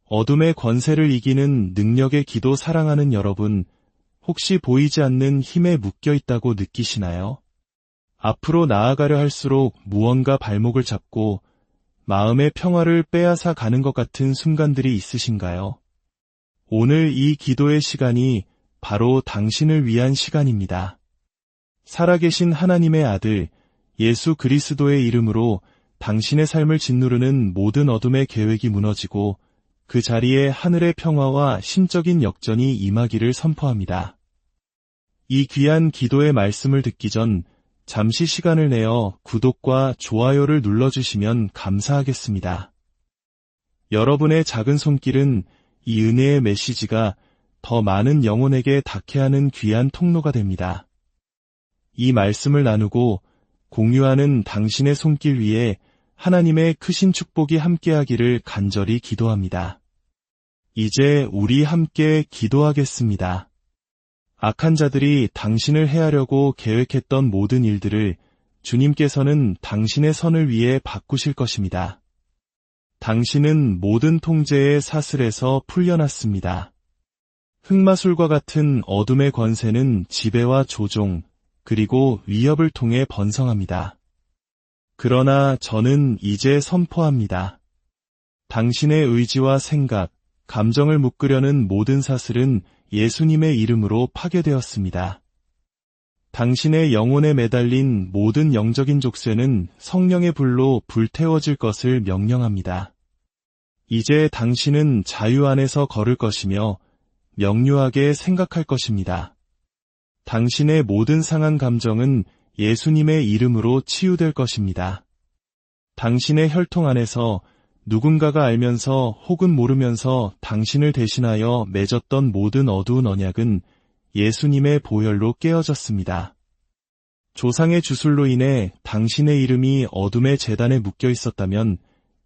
어둠의 권세를 이기는 능력의 기도 사랑하는 여러분, 혹시 보이지 않는 힘에 묶여 있다고 느끼시나요? 앞으로 나아가려 할수록 무언가 발목을 잡고 마음의 평화를 빼앗아 가는 것 같은 순간들이 있으신가요? 오늘 이 기도의 시간이 바로 당신을 위한 시간입니다. 살아계신 하나님의 아들 예수 그리스도의 이름으로 당신의 삶을 짓누르는 모든 어둠의 계획이 무너지고 그 자리에 하늘의 평화와 신적인 역전이 임하기를 선포합니다. 이 귀한 기도의 말씀을 듣기 전 잠시 시간을 내어 구독과 좋아요를 눌러주시면 감사하겠습니다. 여러분의 작은 손길은 이 은혜의 메시지가 더 많은 영혼에게 닿게 하는 귀한 통로가 됩니다. 이 말씀을 나누고 공유하는 당신의 손길 위에 하나님의 크신 축복이 함께하기를 간절히 기도합니다. 이제 우리 함께 기도하겠습니다. 악한 자들이 당신을 해하려고 계획했던 모든 일들을 주님께서는 당신의 선을 위해 바꾸실 것입니다. 당신은 모든 통제의 사슬에서 풀려났습니다. 흑마술과 같은 어둠의 권세는 지배와 조종, 그리고 위협을 통해 번성합니다. 그러나 저는 이제 선포합니다. 당신의 의지와 생각, 감정을 묶으려는 모든 사슬은 예수님의 이름으로 파괴되었습니다. 당신의 영혼에 매달린 모든 영적인 족쇄는 성령의 불로 불태워질 것을 명령합니다. 이제 당신은 자유 안에서 걸을 것이며 명료하게 생각할 것입니다. 당신의 모든 상한 감정은 예수님의 이름으로 치유될 것입니다. 당신의 혈통 안에서 누군가가 알면서 혹은 모르면서 당신을 대신하여 맺었던 모든 어두운 언약은 예수님의 보혈로 깨어졌습니다. 조상의 주술로 인해 당신의 이름이 어둠의 제단에 묶여 있었다면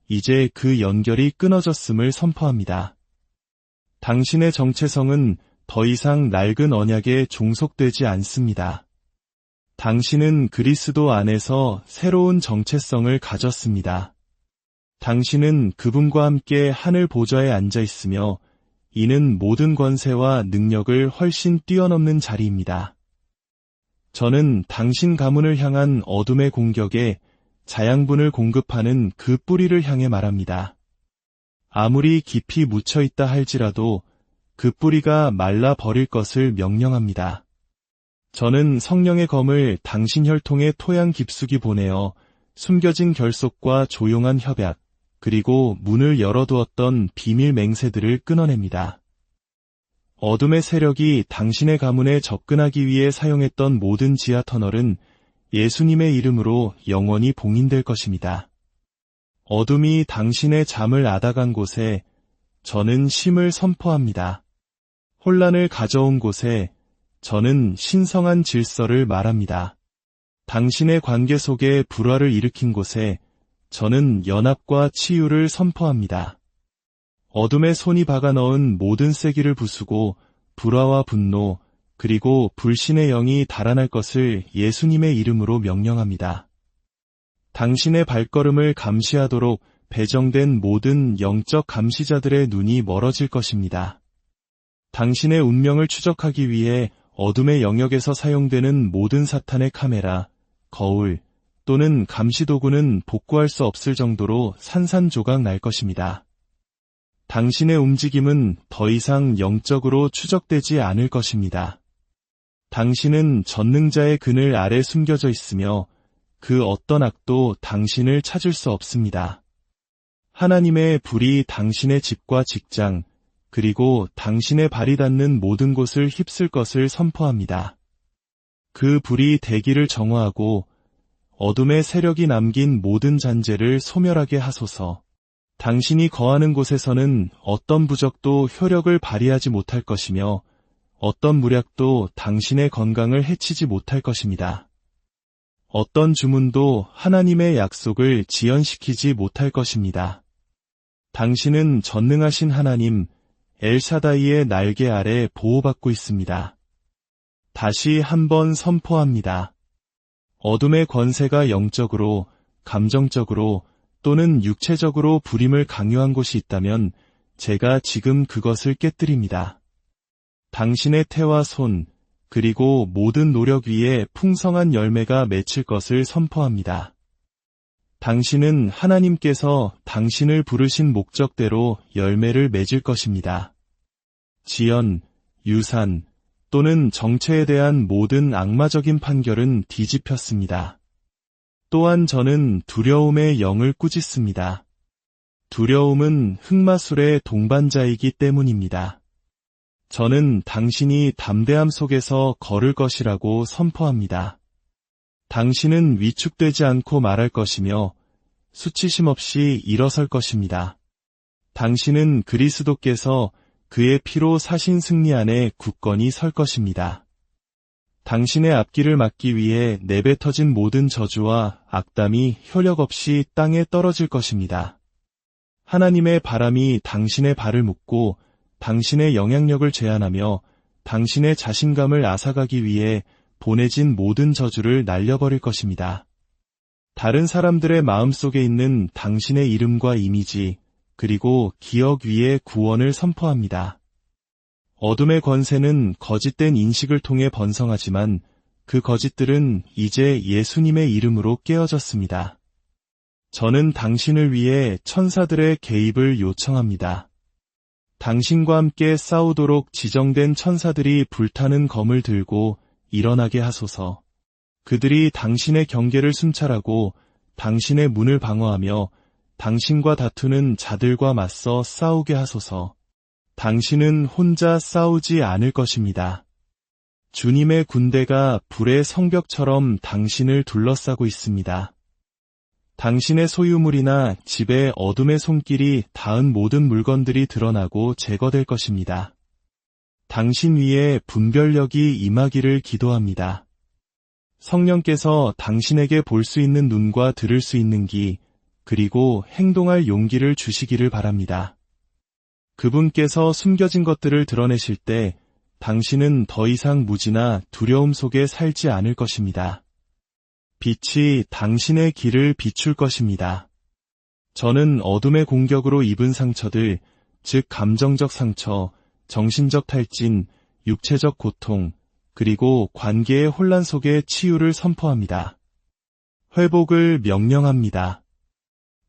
이제 그 연결이 끊어졌음을 선포합니다. 당신의 정체성은 더 이상 낡은 언약에 종속되지 않습니다. 당신은 그리스도 안에서 새로운 정체성을 가졌습니다. 당신은 그분과 함께 하늘 보좌에 앉아 있으며 이는 모든 권세와 능력을 훨씬 뛰어넘는 자리입니다. 저는 당신 가문을 향한 어둠의 공격에 자양분을 공급하는 그 뿌리를 향해 말합니다. 아무리 깊이 묻혀 있다 할지라도 그 뿌리가 말라 버릴 것을 명령합니다. 저는 성령의 검을 당신 혈통의 토양 깊숙이 보내어 숨겨진 결속과 조용한 협약, 그리고 문을 열어두었던 비밀 맹세들을 끊어냅니다. 어둠의 세력이 당신의 가문에 접근하기 위해 사용했던 모든 지하 터널은 예수님의 이름으로 영원히 봉인될 것입니다. 어둠이 당신의 잠을 앗아간 곳에 저는 쉼을 선포합니다. 혼란을 가져온 곳에 저는 신성한 질서를 말합니다. 당신의 관계 속에 불화를 일으킨 곳에 저는 연합과 치유를 선포합니다. 어둠의 손이 박아 넣은 모든 쐐기를 부수고 불화와 분노, 그리고 불신의 영이 달아날 것을 예수님의 이름으로 명령합니다. 당신의 발걸음을 감시하도록 배정된 모든 영적 감시자들의 눈이 멀어질 것입니다. 당신의 운명을 추적하기 위해 어둠의 영역에서 사용되는 모든 사탄의 카메라, 거울, 또는 감시도구는 복구할 수 없을 정도로 산산조각 날 것입니다. 당신의 움직임은 더 이상 영적으로 추적되지 않을 것입니다. 당신은 전능자의 그늘 아래 숨겨져 있으며 그 어떤 악도 당신을 찾을 수 없습니다. 하나님의 불이 당신의 집과 직장, 그리고 당신의 발이 닿는 모든 곳을 휩쓸 것을 선포합니다. 그 불이 대기를 정화하고 어둠의 세력이 남긴 모든 잔재를 소멸하게 하소서. 당신이 거하는 곳에서는 어떤 부적도 효력을 발휘하지 못할 것이며 어떤 무략도 당신의 건강을 해치지 못할 것입니다. 어떤 주문도 하나님의 약속을 지연시키지 못할 것입니다. 당신은 전능하신 하나님 엘샤다이의 날개 아래 보호받고 있습니다. 다시 한번 선포합니다. 어둠의 권세가 영적으로, 감정적으로 또는 육체적으로 불임을 강요한 곳이 있다면 제가 지금 그것을 깨뜨립니다. 당신의 태와 손, 그리고 모든 노력 위에 풍성한 열매가 맺힐 것을 선포합니다. 당신은 하나님께서 당신을 부르신 목적대로 열매를 맺을 것입니다. 지연, 유산, 또는 정체에 대한 모든 악마적인 판결은 뒤집혔습니다. 또한 저는 두려움의 영을 꾸짖습니다. 두려움은 흑마술의 동반자이기 때문입니다. 저는 당신이 담대함 속에서 걸을 것이라고 선포합니다. 당신은 위축되지 않고 말할 것이며 수치심 없이 일어설 것입니다. 당신은 그리스도께서 그의 피로 사신 승리 안에 굳건히 설 것입니다. 당신의 앞길을 막기 위해 내뱉어진 모든 저주와 악담이 효력 없이 땅에 떨어질 것입니다. 하나님의 바람이 당신의 발을 묶고 당신의 영향력을 제한하며 당신의 자신감을 앗아가기 위해 보내진 모든 저주를 날려버릴 것입니다. 다른 사람들의 마음속에 있는 당신의 이름과 이미지, 그리고 기억 위에 구원을 선포합니다. 어둠의 권세는 거짓된 인식을 통해 번성하지만 그 거짓들은 이제 예수님의 이름으로 깨어졌습니다. 저는 당신을 위해 천사들의 개입을 요청합니다. 당신과 함께 싸우도록 지정된 천사들이 불타는 검을 들고 일어나게 하소서. 그들이 당신의 경계를 순찰하고 당신의 문을 방어하며 당신과 다투는 자들과 맞서 싸우게 하소서. 당신은 혼자 싸우지 않을 것입니다. 주님의 군대가 불의 성벽처럼 당신을 둘러싸고 있습니다. 당신의 소유물이나 집에 어둠의 손길이 닿은 모든 물건들이 드러나고 제거될 것입니다. 당신 위에 분별력이 임하기를 기도합니다. 성령께서 당신에게 볼 수 있는 눈과 들을 수 있는 귀, 그리고 행동할 용기를 주시기를 바랍니다. 그분께서 숨겨진 것들을 드러내실 때 당신은 더 이상 무지나 두려움 속에 살지 않을 것입니다. 빛이 당신의 길을 비출 것입니다. 저는 어둠의 공격으로 입은 상처들, 즉 감정적 상처, 정신적 탈진, 육체적 고통, 그리고 관계의 혼란 속의 치유를 선포합니다. 회복을 명령합니다.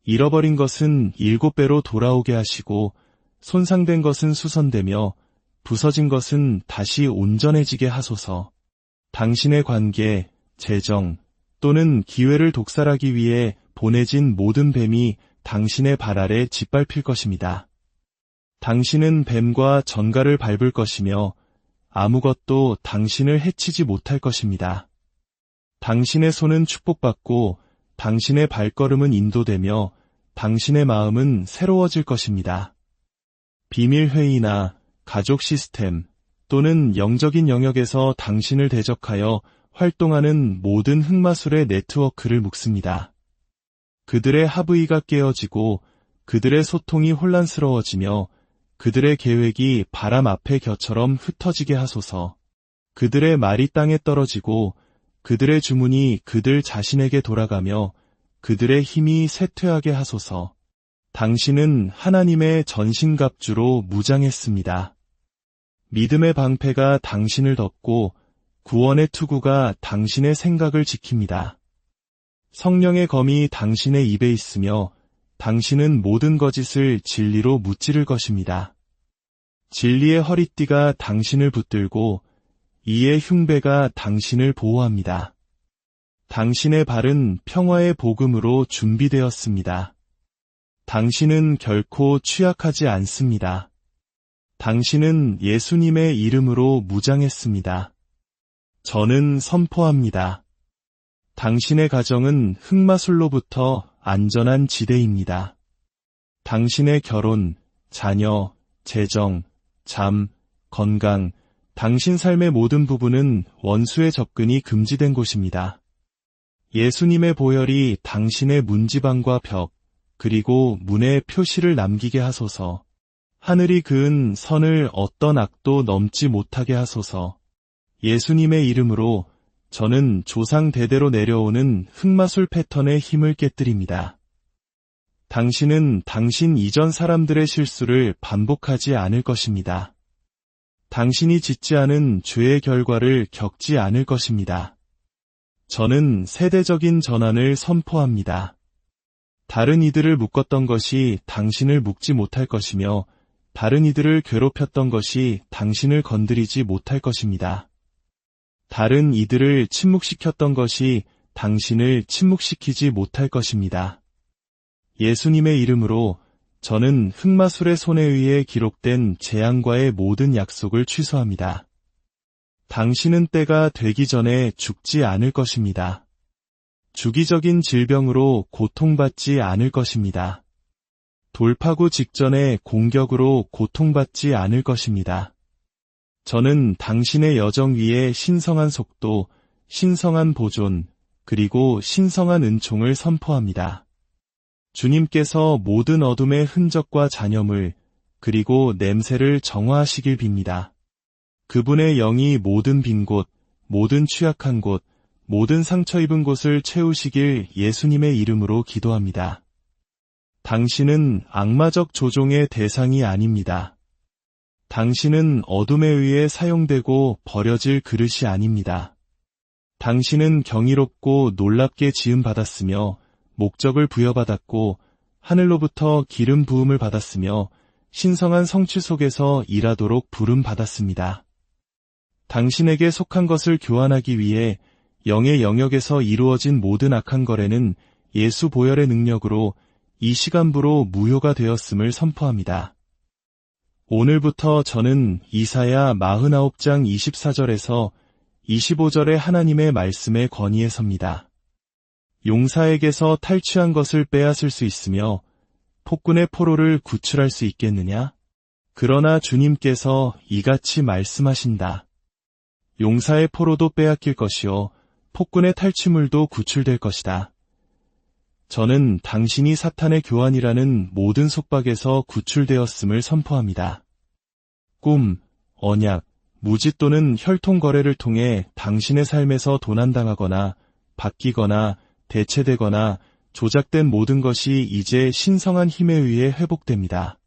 잃어버린 것은 7배로 돌아오게 하시고 손상된 것은 수선되며 부서진 것은 다시 온전해지게 하소서. 당신의 관계, 재정 또는 기회를 독살하기 위해 보내진 모든 뱀이 당신의 발 아래 짓밟힐 것입니다. 당신은 뱀과 전갈을 밟을 것이며 아무것도 당신을 해치지 못할 것입니다. 당신의 손은 축복받고 당신의 발걸음은 인도되며 당신의 마음은 새로워질 것입니다. 비밀회의나 가족 시스템 또는 영적인 영역에서 당신을 대적하여 활동하는 모든 흑마술의 네트워크를 묶습니다. 그들의 합의가 깨어지고 그들의 소통이 혼란스러워지며 그들의 계획이 바람 앞의 겨처럼 흩어지게 하소서. 그들의 말이 땅에 떨어지고 그들의 주문이 그들 자신에게 돌아가며 그들의 힘이 쇠퇴하게 하소서. 당신은 하나님의 전신갑주로 무장했습니다. 믿음의 방패가 당신을 덮고 구원의 투구가 당신의 생각을 지킵니다. 성령의 검이 당신의 입에 있으며 당신은 모든 거짓을 진리로 무찌를 것입니다. 진리의 허리띠가 당신을 붙들고 이의 흉배가 당신을 보호합니다. 당신의 발은 평화의 복음으로 준비되었습니다. 당신은 결코 취약하지 않습니다. 당신은 예수님의 이름으로 무장했습니다. 저는 선포합니다. 당신의 가정은 흑마술로부터 안전한 지대입니다. 당신의 결혼, 자녀, 재정, 잠, 건강, 당신 삶의 모든 부분은 원수의 접근이 금지된 곳입니다. 예수님의 보혈이 당신의 문지방과 벽, 그리고 문에 표시를 남기게 하소서. 하늘이 그은 선을 어떤 악도 넘지 못하게 하소서. 예수님의 이름으로 저는 조상 대대로 내려오는 흑마술 패턴의 힘을 깨뜨립니다. 당신은 당신 이전 사람들의 실수를 반복하지 않을 것입니다. 당신이 짓지 않은 죄의 결과를 겪지 않을 것입니다. 저는 세대적인 전환을 선포합니다. 다른 이들을 묶었던 것이 당신을 묶지 못할 것이며 다른 이들을 괴롭혔던 것이 당신을 건드리지 못할 것입니다. 다른 이들을 침묵시켰던 것이 당신을 침묵시키지 못할 것입니다. 예수님의 이름으로 저는 흑마술의 손에 의해 기록된 재앙과의 모든 약속을 취소합니다. 당신은 때가 되기 전에 죽지 않을 것입니다. 주기적인 질병으로 고통받지 않을 것입니다. 돌파구 직전의 공격으로 고통받지 않을 것입니다. 저는 당신의 여정 위에 신성한 속도, 신성한 보존, 그리고 신성한 은총을 선포합니다. 주님께서 모든 어둠의 흔적과 잔여물, 그리고 냄새를 정화하시길 빕니다. 그분의 영이 모든 빈 곳, 모든 취약한 곳, 모든 상처 입은 곳을 채우시길 예수님의 이름으로 기도합니다. 당신은 악마적 조종의 대상이 아닙니다. 당신은 어둠에 의해 사용되고 버려질 그릇이 아닙니다. 당신은 경이롭고 놀랍게 지음받았으며 목적을 부여받았고 하늘로부터 기름 부음을 받았으며 신성한 성취 속에서 일하도록 부름받았습니다. 당신에게 속한 것을 교환하기 위해 영의 영역에서 이루어진 모든 악한 거래는 예수 보혈의 능력으로 이 시간부로 무효가 되었음을 선포합니다. 오늘부터 저는 이사야 49장 24절에서 25절의 하나님의 말씀의 권위에 섭니다. 용사에게서 탈취한 것을 빼앗을 수 있으며 폭군의 포로를 구출할 수 있겠느냐? 그러나 주님께서 이같이 말씀하신다. 용사의 포로도 빼앗길 것이요 폭군의 탈취물도 구출될 것이다. 저는 당신이 사탄의 교환이라는 모든 속박에서 구출되었음을 선포합니다. 꿈, 언약, 무지 또는 혈통 거래를 통해 당신의 삶에서 도난당하거나 바뀌거나 대체되거나 조작된 모든 것이 이제 신성한 힘에 의해 회복됩니다.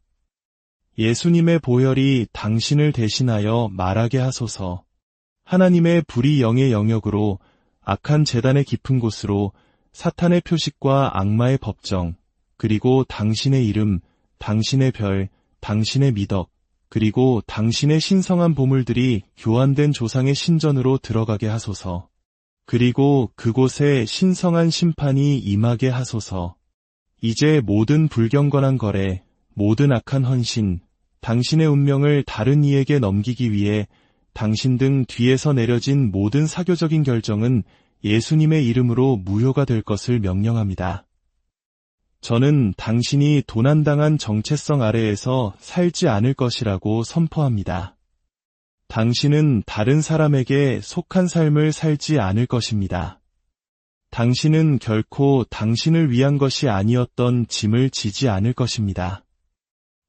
예수님의 보혈이 당신을 대신하여 말하게 하소서. 하나님의 불의 영의 영역으로 악한 재단의 깊은 곳으로 사탄의 표식과 악마의 법정, 그리고 당신의 이름, 당신의 별, 당신의 미덕, 그리고 당신의 신성한 보물들이 교환된 조상의 신전으로 들어가게 하소서. 그리고 그곳에 신성한 심판이 임하게 하소서. 이제 모든 불경건한 거래, 모든 악한 헌신, 당신의 운명을 다른 이에게 넘기기 위해 당신 등 뒤에서 내려진 모든 사교적인 결정은 예수님의 이름으로 무효가 될 것을 명령합니다. 저는 당신이 도난당한 정체성 아래에서 살지 않을 것이라고 선포합니다. 당신은 다른 사람에게 속한 삶을 살지 않을 것입니다. 당신은 결코 당신을 위한 것이 아니었던 짐을 지지 않을 것입니다.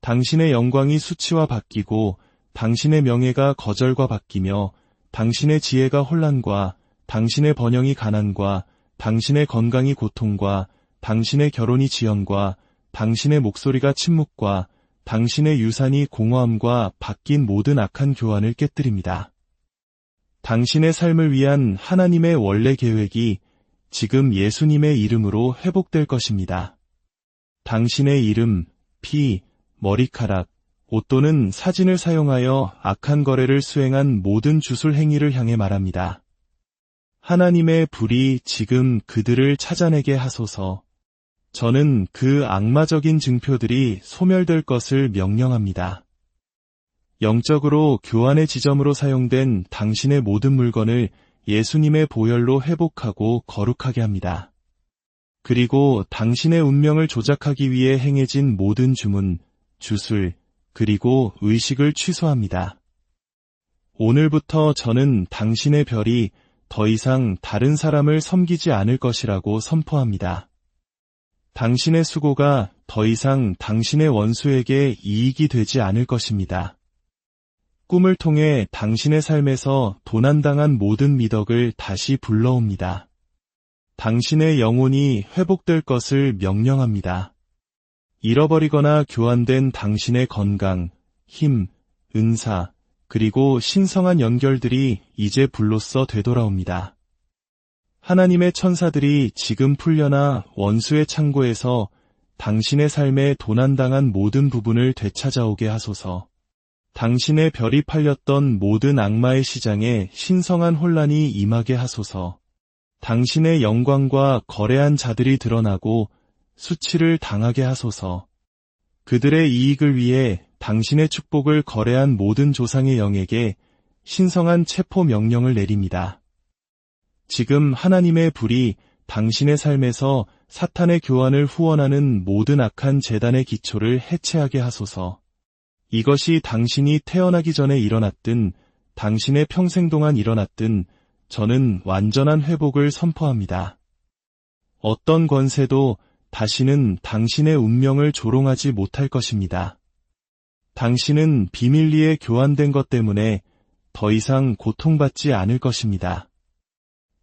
당신의 영광이 수치와 바뀌고 당신의 명예가 거절과 바뀌며 당신의 지혜가 혼란과 당신의 번영이 가난과 당신의 건강이 고통과 당신의 결혼이 지연과 당신의 목소리가 침묵과 당신의 유산이 공허함과 바뀐 모든 악한 교환을 깨뜨립니다. 당신의 삶을 위한 하나님의 원래 계획이 지금 예수님의 이름으로 회복될 것입니다. 당신의 이름, 피, 머리카락, 옷 또는 사진을 사용하여 악한 거래를 수행한 모든 주술 행위를 향해 말합니다. 하나님의 불이 지금 그들을 찾아내게 하소서. 저는 그 악마적인 증표들이 소멸될 것을 명령합니다. 영적으로 교환의 지점으로 사용된 당신의 모든 물건을 예수님의 보혈로 회복하고 거룩하게 합니다. 그리고 당신의 운명을 조작하기 위해 행해진 모든 주문, 주술, 그리고 의식을 취소합니다. 오늘부터 저는 당신의 별이 더 이상 다른 사람을 섬기지 않을 것이라고 선포합니다. 당신의 수고가 더 이상 당신의 원수에게 이익이 되지 않을 것입니다. 꿈을 통해 당신의 삶에서 도난당한 모든 미덕을 다시 불러옵니다. 당신의 영혼이 회복될 것을 명령합니다. 잃어버리거나 교환된 당신의 건강, 힘, 은사, 그리고 신성한 연결들이 이제 불로써 되돌아옵니다. 하나님의 천사들이 지금 풀려나 원수의 창고에서 당신의 삶에 도난당한 모든 부분을 되찾아오게 하소서. 당신의 별이 팔렸던 모든 악마의 시장에 신성한 혼란이 임하게 하소서. 당신의 영광과 거래한 자들이 드러나고 수치를 당하게 하소서. 그들의 이익을 위해 당신의 축복을 거래한 모든 조상의 영에게 신성한 체포 명령을 내립니다. 지금 하나님의 불이 당신의 삶에서 사탄의 교환을 후원하는 모든 악한 재단의 기초를 해체하게 하소서. 이것이 당신이 태어나기 전에 일어났든 당신의 평생 동안 일어났든 저는 완전한 회복을 선포합니다. 어떤 권세도 다시는 당신의 운명을 조롱하지 못할 것입니다. 당신은 비밀리에 교환된 것 때문에 더 이상 고통받지 않을 것입니다.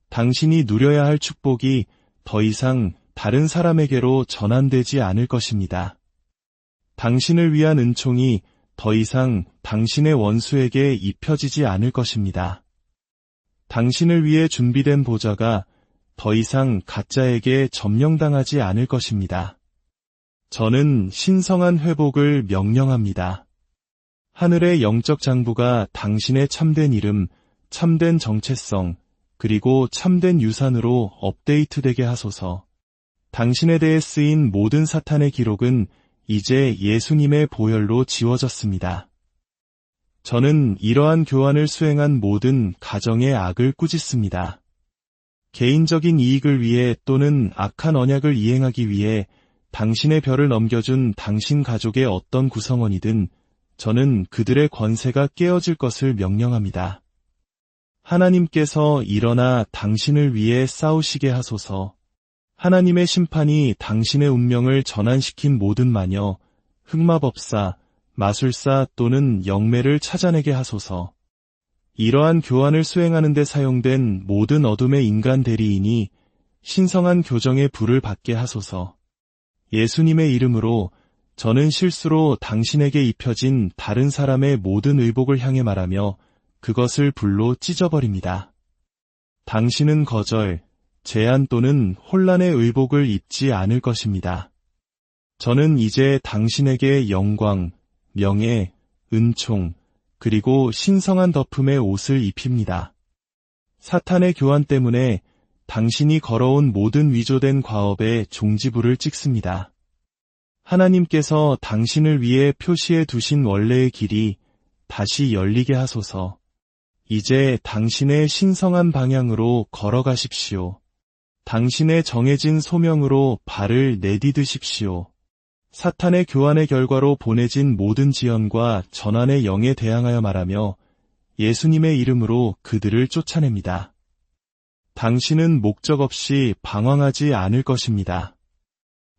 당신이 누려야 할 축복이 더 이상 다른 사람에게로 전환되지 않을 것입니다. 당신을 위한 은총이 더 이상 당신의 원수에게 입혀지지 않을 것입니다. 당신을 위해 준비된 보좌가 더 이상 가짜에게 점령당하지 않을 것입니다. 저는 신성한 회복을 명령합니다. 하늘의 영적 장부가 당신의 참된 이름, 참된 정체성, 그리고 참된 유산으로 업데이트되게 하소서. 당신에 대해 쓰인 모든 사탄의 기록은 이제 예수님의 보혈로 지워졌습니다. 저는 이러한 교환을 수행한 모든 가정의 악을 꾸짖습니다. 개인적인 이익을 위해 또는 악한 언약을 이행하기 위해 당신의 별을 넘겨준 당신 가족의 어떤 구성원이든 저는 그들의 권세가 깨어질 것을 명령합니다. 하나님께서 일어나 당신을 위해 싸우시게 하소서. 하나님의 심판이 당신의 운명을 전환시킨 모든 마녀, 흑마법사, 마술사 또는 영매를 찾아내게 하소서. 이러한 교환을 수행하는 데 사용된 모든 어둠의 인간 대리인이 신성한 교정의 불을 받게 하소서. 예수님의 이름으로 저는 실수로 당신에게 입혀진 다른 사람의 모든 의복을 향해 말하며 그것을 불로 찢어버립니다. 당신은 거절, 제한 또는 혼란의 의복을 입지 않을 것입니다. 저는 이제 당신에게 영광, 명예, 은총, 그리고 신성한 덮음의 옷을 입힙니다. 사탄의 교환 때문에 당신이 걸어온 모든 위조된 과업에 종지부를 찍습니다. 하나님께서 당신을 위해 표시해 두신 원래의 길이 다시 열리게 하소서. 이제 당신의 신성한 방향으로 걸어가십시오. 당신의 정해진 소명으로 발을 내디드십시오. 사탄의 교환의 결과로 보내진 모든 지연과 전환의 영에 대항하여 말하며 예수님의 이름으로 그들을 쫓아냅니다. 당신은 목적 없이 방황하지 않을 것입니다.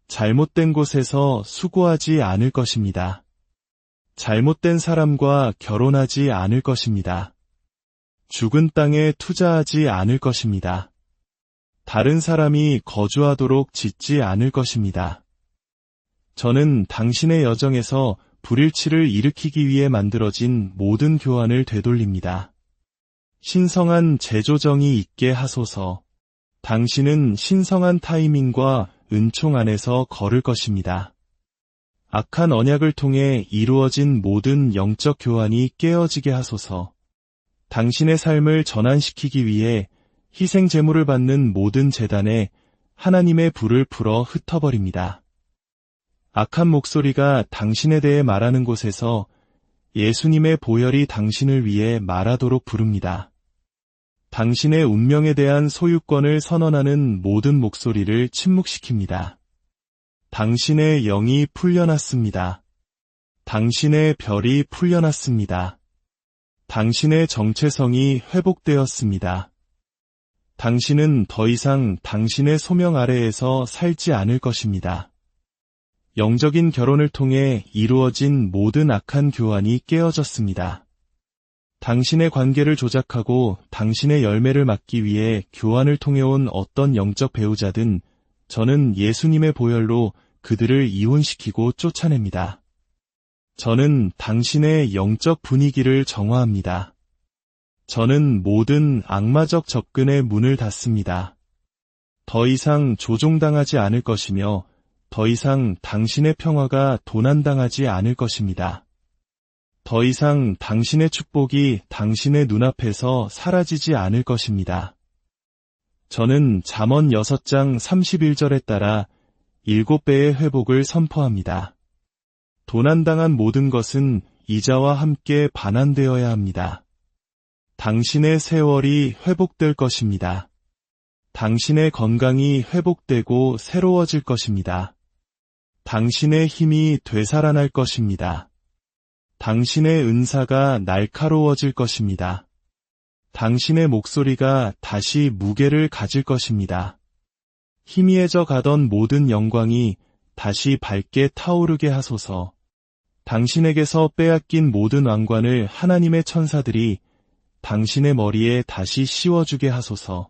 잘못된 곳에서 수고하지 않을 것입니다. 잘못된 사람과 결혼하지 않을 것입니다. 죽은 땅에 투자하지 않을 것입니다. 다른 사람이 거주하도록 짓지 않을 것입니다. 저는 당신의 여정에서 불일치를 일으키기 위해 만들어진 모든 교환을 되돌립니다. 신성한 재조정이 있게 하소서. 당신은 신성한 타이밍과 은총 안에서 걸을 것입니다. 악한 언약을 통해 이루어진 모든 영적 교환이 깨어지게 하소서. 당신의 삶을 전환시키기 위해 희생 제물을 받는 모든 제단에 하나님의 불을 풀어 흩어버립니다. 악한 목소리가 당신에 대해 말하는 곳에서 예수님의 보혈이 당신을 위해 말하도록 부릅니다. 당신의 운명에 대한 소유권을 선언하는 모든 목소리를 침묵시킵니다. 당신의 영이 풀려났습니다. 당신의 별이 풀려났습니다. 당신의 정체성이 회복되었습니다. 당신은 더 이상 당신의 소명 아래에서 살지 않을 것입니다. 영적인 결혼을 통해 이루어진 모든 악한 교환이 깨어졌습니다. 당신의 관계를 조작하고 당신의 열매를 막기 위해 교환을 통해 온 어떤 영적 배우자든 저는 예수님의 보혈로 그들을 이혼시키고 쫓아냅니다. 저는 당신의 영적 분위기를 정화합니다. 저는 모든 악마적 접근의 문을 닫습니다. 더 이상 조종당하지 않을 것이며 더 이상 당신의 평화가 도난당하지 않을 것입니다. 더 이상 당신의 축복이 당신의 눈앞에서 사라지지 않을 것입니다. 저는 잠언 6장 31절에 따라 7배의 회복을 선포합니다. 도난당한 모든 것은 이자와 함께 반환되어야 합니다. 당신의 세월이 회복될 것입니다. 당신의 건강이 회복되고 새로워질 것입니다. 당신의 힘이 되살아날 것입니다. 당신의 은사가 날카로워질 것입니다. 당신의 목소리가 다시 무게를 가질 것입니다. 희미해져 가던 모든 영광이 다시 밝게 타오르게 하소서. 당신에게서 빼앗긴 모든 왕관을 하나님의 천사들이 당신의 머리에 다시 씌워주게 하소서.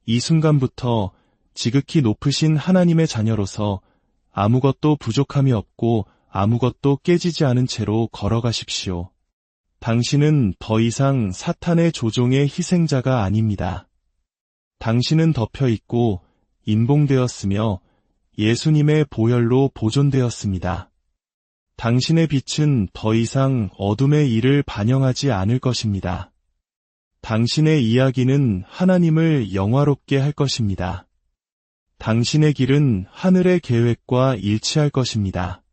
이 순간부터 지극히 높으신 하나님의 자녀로서 아무것도 부족함이 없고 아무것도 깨지지 않은 채로 걸어가십시오. 당신은 더 이상 사탄의 조종의 희생자가 아닙니다. 당신은 덮여있고 인봉되었으며 예수님의 보혈로 보존되었습니다. 당신의 빛은 더 이상 어둠의 일을 반영하지 않을 것입니다. 당신의 이야기는 하나님을 영화롭게 할 것입니다. 당신의 길은 하늘의 계획과 일치할 것입니다.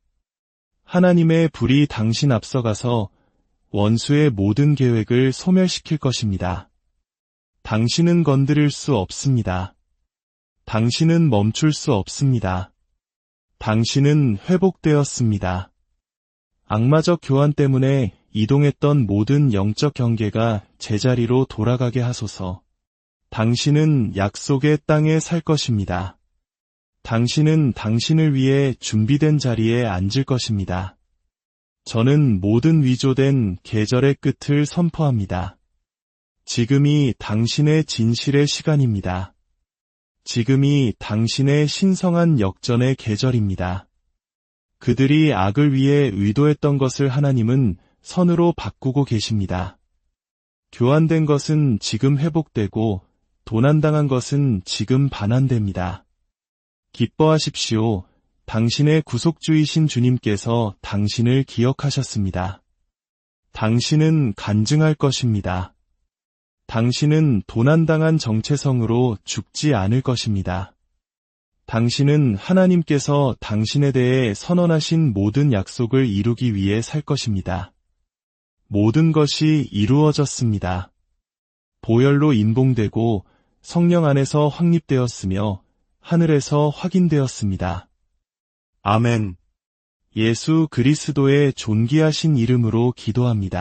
하나님의 불이 당신 앞서가서 원수의 모든 계획을 소멸시킬 것입니다. 당신은 건드릴 수 없습니다. 당신은 멈출 수 없습니다. 당신은 회복되었습니다. 악마적 교환 때문에 이동했던 모든 영적 경계가 제자리로 돌아가게 하소서. 당신은 약속의 땅에 살 것입니다. 당신은 당신을 위해 준비된 자리에 앉을 것입니다. 저는 모든 위조된 계절의 끝을 선포합니다. 지금이 당신의 진실의 시간입니다. 지금이 당신의 신성한 역전의 계절입니다. 그들이 악을 위해 의도했던 것을 하나님은 선으로 바꾸고 계십니다. 교환된 것은 지금 회복되고 도난당한 것은 지금 반환됩니다. 기뻐하십시오. 당신의 구속주이신 주님께서 당신을 기억하셨습니다. 당신은 간증할 것입니다. 당신은 도난당한 정체성으로 죽지 않을 것입니다. 당신은 하나님께서 당신에 대해 선언하신 모든 약속을 이루기 위해 살 것입니다. 모든 것이 이루어졌습니다. 보혈로 인봉되고 성령 안에서 확립되었으며 하늘에서 확인되었습니다. 아멘. 예수 그리스도의 존귀하신 이름으로 기도합니다.